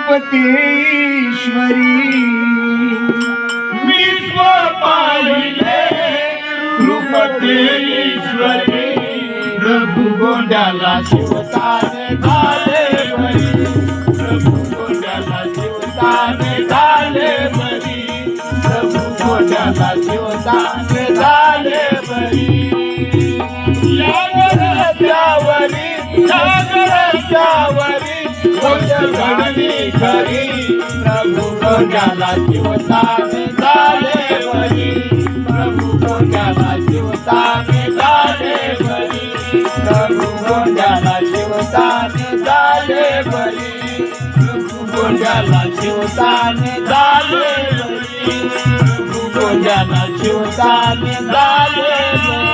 रूपतेश्वरी विश्व पाहिले रूपतेश्वरी प्रभु गोंड्याला शिवताने झाले बरी प्रभु गोंड्याला शिवताने झाले बरी प्रभु गोंड्याला शिवताने झाले बरी यावरी घडली खरी प्रभु गोंड्याला शिवताने झाले बरी प्रभु गोंड्याला शिवताने झाले बरी प्रभु गोंड्याला शिवताने झाले बरी प्रभु गोंड्याला शिवताने झाले बरी प्रभु गोंड्याला शिवताने झाले बरी